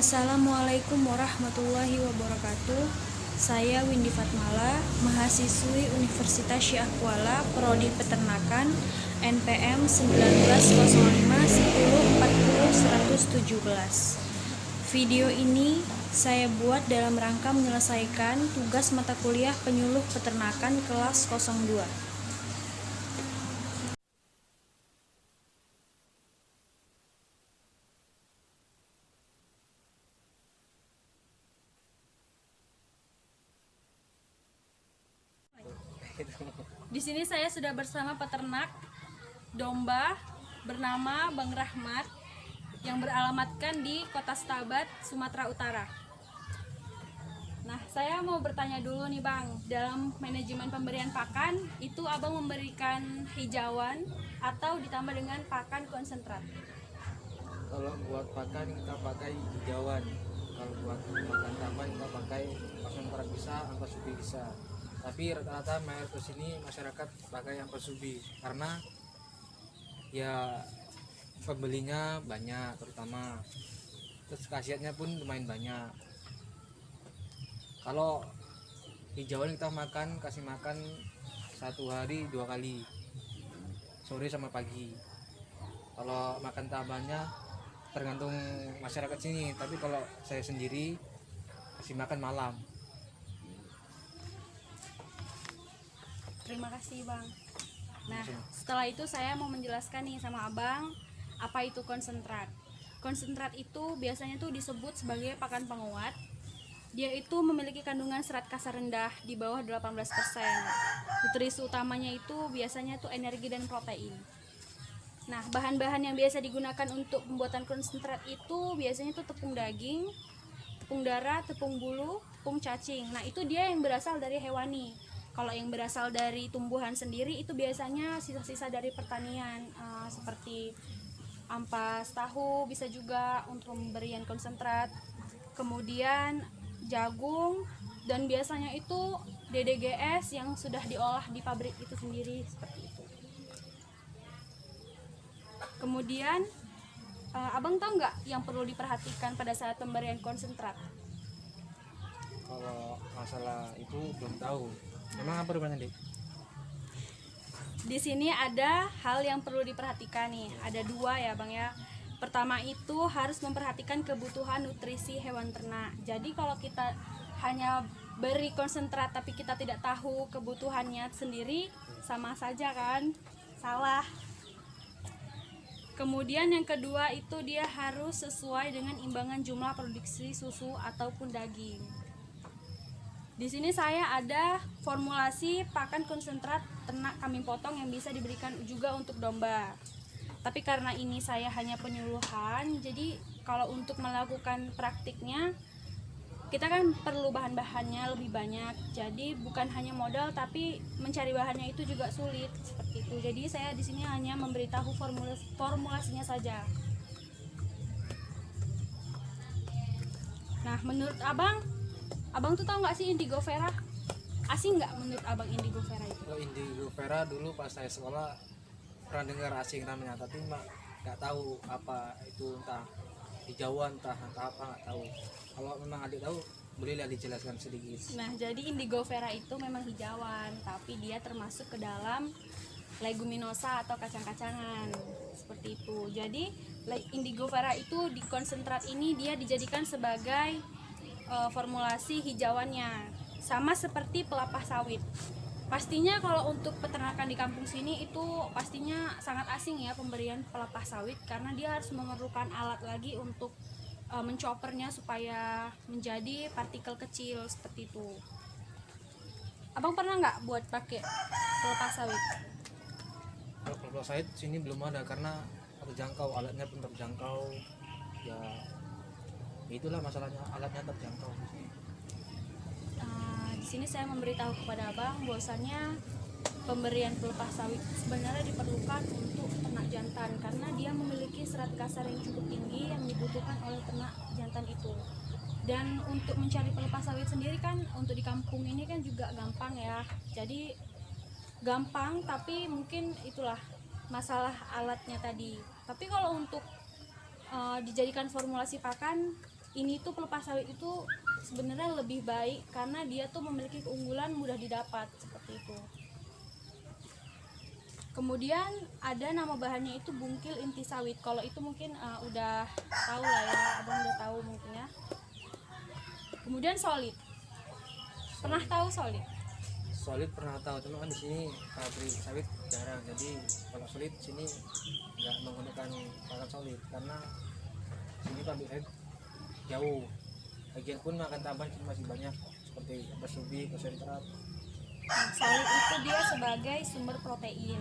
Assalamualaikum warahmatullahi wabarakatuh. Saya Windy Fatmala, mahasiswi Universitas Syah Kuala, Prodi Peternakan, NPM 1905 1040 117. Video ini saya buat dalam rangka menyelesaikan tugas mata kuliah penyuluh peternakan kelas 02. Di sini saya sudah bersama peternak domba bernama Bang Rahmat yang beralamatkan di Kota Stabat, Sumatera Utara. Nah, saya mau bertanya dulu nih Bang, dalam manajemen pemberian pakan itu Abang memberikan hijauan atau ditambah dengan pakan konsentrat? Kalau buat pakan kita pakai hijauan, kalau buat makan tambahan kita pakai konsentrat bisa, ampas ubi bisa. Tapi rata-rata mayoritas sini masyarakat pakai ampas ubi karena ya pembelinya banyak, terutama terus khasiatnya pun lumayan banyak. Kalau hijauan kita kasih makan satu hari 2 kali, sore sama pagi. Kalau makan tambahannya tergantung masyarakat sini, tapi kalau saya sendiri kasih makan malam. Terima kasih Bang. Nah, setelah itu saya mau menjelaskan nih sama Abang apa itu konsentrat. Konsentrat itu biasanya tuh disebut sebagai pakan penguat. Dia itu memiliki kandungan serat kasar rendah di bawah 18%. Nutrisi utamanya itu biasanya tuh energi dan protein. Nah, bahan-bahan yang biasa digunakan untuk pembuatan konsentrat itu biasanya tuh tepung daging, tepung darah, tepung bulu, tepung cacing. Nah, itu dia yang berasal dari hewani. Kalau yang berasal dari tumbuhan sendiri itu biasanya sisa-sisa dari pertanian, seperti ampas tahu bisa juga untuk pemberian konsentrat, kemudian jagung, dan biasanya itu DDGS yang sudah diolah di pabrik itu sendiri seperti itu. Kemudian Abang tahu nggak yang perlu diperhatikan pada saat pemberian konsentrat? Kalau masalah itu belum tahu. Emang apa rupanya, Dek? Di sini ada hal yang perlu diperhatikan nih. Ada dua ya, Bang ya. Pertama itu harus memperhatikan kebutuhan nutrisi hewan ternak. Jadi kalau kita hanya beri konsentrat tapi kita tidak tahu kebutuhannya sendiri, sama saja kan? Salah. Kemudian yang kedua itu dia harus sesuai dengan imbangan jumlah produksi susu ataupun daging. Di sini saya ada formulasi pakan konsentrat ternak kambing potong yang bisa diberikan juga untuk domba. Tapi karena ini saya hanya penyuluhan, jadi kalau untuk melakukan praktiknya kita kan perlu bahan-bahannya lebih banyak. Jadi bukan hanya modal tapi mencari bahannya itu juga sulit seperti itu. Jadi saya di sini hanya memberitahu formulasinya saja. Nah, menurut Abang tuh tahu nggak sih Indigo Vera? Asing nggak menurut Abang Indigo Vera itu? Kalau Indigo Vera dulu pas saya sekolah pernah dengar asing namanya, tapi nggak tahu apa itu, entah hijauan entah apa, nggak tahu. Kalau memang adik tahu bolehlah dijelaskan sedikit. Nah, jadi Indigo Vera itu memang hijauan, tapi dia termasuk ke dalam leguminosa atau kacang-kacangan seperti itu. Jadi Indigo Vera itu di konsentrat ini dia dijadikan sebagai formulasi hijauannya, sama seperti pelepah sawit. Pastinya kalau untuk peternakan di kampung sini itu pastinya sangat asing ya pemberian pelepah sawit, karena dia harus memerlukan alat lagi untuk mencopernya supaya menjadi partikel kecil seperti itu. Abang pernah nggak buat pakai pelepah sawit? Kalau pelepah sawit sini belum ada karena terjangkau, alatnya pun terjangkau. Ya itulah masalahnya, alatnya terjangkau. Di sini saya memberitahu kepada Abang bahwasannya pemberian pelepah sawit sebenarnya diperlukan untuk ternak jantan karena dia memiliki serat kasar yang cukup tinggi yang dibutuhkan oleh ternak jantan itu. Dan untuk mencari pelepah sawit sendiri kan untuk di kampung ini kan juga gampang ya. Jadi gampang, tapi mungkin itulah masalah alatnya tadi. Tapi kalau untuk dijadikan formulasi pakan ini tuh pelepas sawit itu sebenarnya lebih baik karena dia tuh memiliki keunggulan mudah didapat seperti itu. Kemudian ada nama bahannya itu bungkil inti sawit. Kalau itu mungkin udah tahu lah ya, abang udah tahu mungkin ya. Kemudian solid. Pernah tahu solid? Solid pernah tahu, cuma kan di sini pabrik sawit jarang, jadi kalau solid sini nggak menggunakan pakan solid karena sini pabrik sawit jauh. Lagian pun makan tambahan sini masih banyak seperti ampas ubi, konsentrat. Solid itu dia sebagai sumber protein.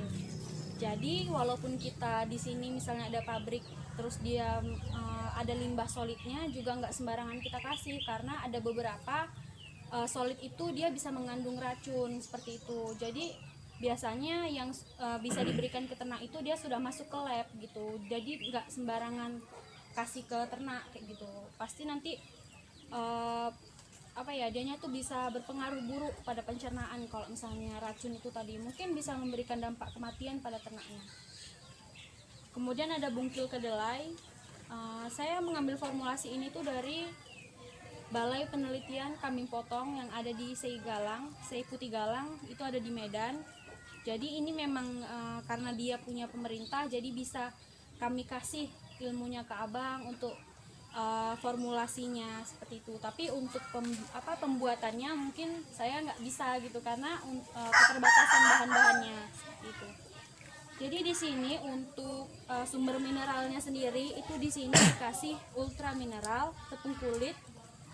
Jadi walaupun kita di sini misalnya ada pabrik, terus dia ada limbah solidnya juga nggak sembarangan kita kasih karena ada beberapa solid itu dia bisa mengandung racun seperti itu. Jadi biasanya yang bisa diberikan ke ternak itu dia sudah masuk ke lab gitu. Jadi nggak sembarangan kasih ke ternak kayak gitu. Pasti nanti dianya tuh bisa berpengaruh buruk pada pencernaan. Kalau misalnya racun itu tadi mungkin bisa memberikan dampak kematian pada ternaknya. Kemudian ada bungkil kedelai. Saya mengambil formulasi ini tuh dari Balai Penelitian Kambing Potong yang ada di Sei Putih Galang, itu ada di Medan. Jadi ini memang karena dia punya pemerintah, jadi bisa kami kasih ilmunya ke abang untuk formulasinya seperti itu. Tapi untuk pembuatannya mungkin saya nggak bisa gitu karena keterbatasan bahan-bahannya seperti itu. Jadi di sini untuk sumber mineralnya sendiri itu di sini dikasih ultra mineral, tepung kulit,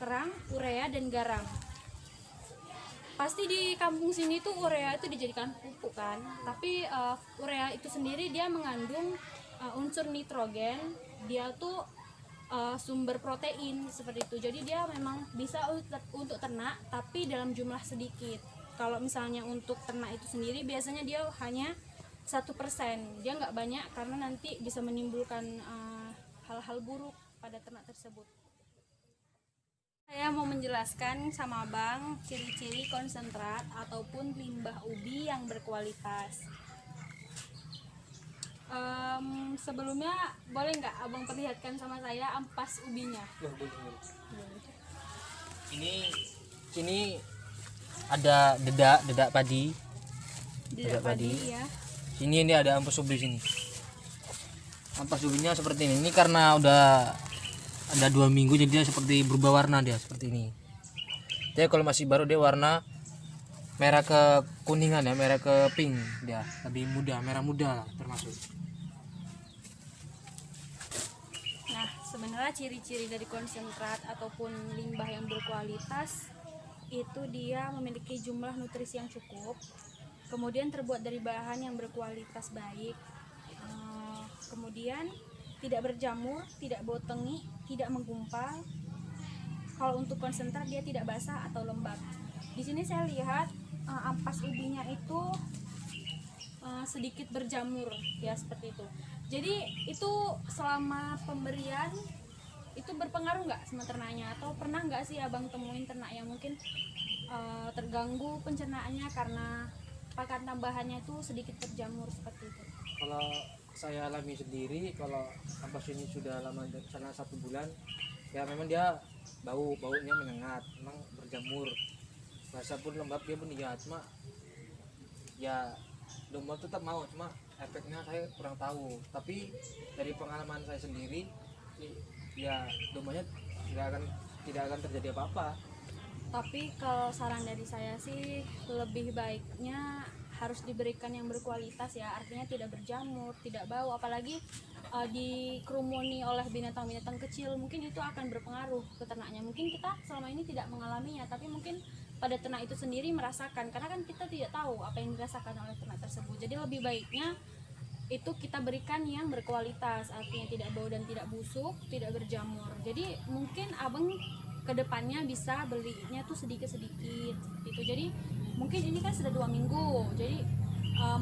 kerang, urea dan garam. Pasti di kampung sini tuh urea itu dijadikan pupuk kan, tapi urea itu sendiri dia mengandung unsur nitrogen, dia tuh sumber protein seperti itu. Jadi dia memang bisa untuk ternak tapi dalam jumlah sedikit. Kalau misalnya untuk ternak itu sendiri biasanya dia hanya 1%, dia nggak banyak karena nanti bisa menimbulkan hal-hal buruk pada ternak tersebut. Saya mau menjelaskan sama abang ciri-ciri konsentrat ataupun limbah ubi yang berkualitas. Sebelumnya boleh nggak abang perlihatkan sama saya ampas ubinya? Ini ada dedak padi. Dedak padi ya. Ini ada ampas ubi sini. Ampas ubinya seperti ini. Ini karena udah ada 2 minggu jadi dia seperti berubah warna, dia seperti ini. Dia kalau masih baru dia warna merah ke kuningan ya, merah ke pink, dia lebih muda, merah muda lah termasuk. Nah, sebenarnya ciri-ciri dari konsentrat ataupun limbah yang berkualitas itu dia memiliki jumlah nutrisi yang cukup, kemudian terbuat dari bahan yang berkualitas baik, kemudian tidak berjamur, tidak bau tengi, tidak menggumpal. Kalau untuk konsentrat dia tidak basah atau lembab. Di sini saya lihat ampas ubinya itu sedikit berjamur ya seperti itu. Jadi itu selama pemberian itu berpengaruh nggak sama ternaknya, atau pernah nggak sih abang temuin ternak yang mungkin terganggu pencernaannya karena pakan tambahannya itu sedikit berjamur seperti itu? Kalau saya alami sendiri, kalau ampas ini sudah lama di sana 1 bulan, ya memang dia baunya menyengat, memang berjamur, rasa pun lembab, dia pun iya, cuma ya domba tetap mau, cuma efeknya saya kurang tahu. Tapi dari pengalaman saya sendiri, ya dombanya tidak akan terjadi apa-apa. Tapi kalau saran dari saya sih lebih baiknya harus diberikan yang berkualitas ya, artinya tidak berjamur, tidak bau, apalagi dikerumuni oleh binatang-binatang kecil, mungkin itu akan berpengaruh ke ternaknya. Mungkin kita selama ini tidak mengalaminya, tapi mungkin pada ternak itu sendiri merasakan, karena kan kita tidak tahu apa yang dirasakan oleh ternak tersebut. Jadi lebih baiknya itu kita berikan yang berkualitas, artinya tidak bau dan tidak busuk, tidak berjamur. Jadi mungkin abang kedepannya bisa belinya tuh sedikit-sedikit gitu. Jadi mungkin ini kan sudah 2 minggu, jadi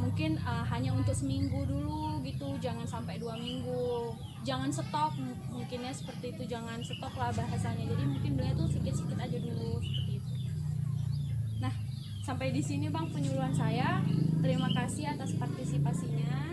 mungkin hanya untuk seminggu dulu gitu, jangan sampai 2 minggu, jangan stok, mungkinnya seperti itu, jangan stok lah bahasanya. Jadi mungkin belinya tuh sedikit-sedikit aja dulu seperti itu. Nah, sampai di sini bang penyuluhan saya. Terima kasih atas partisipasinya.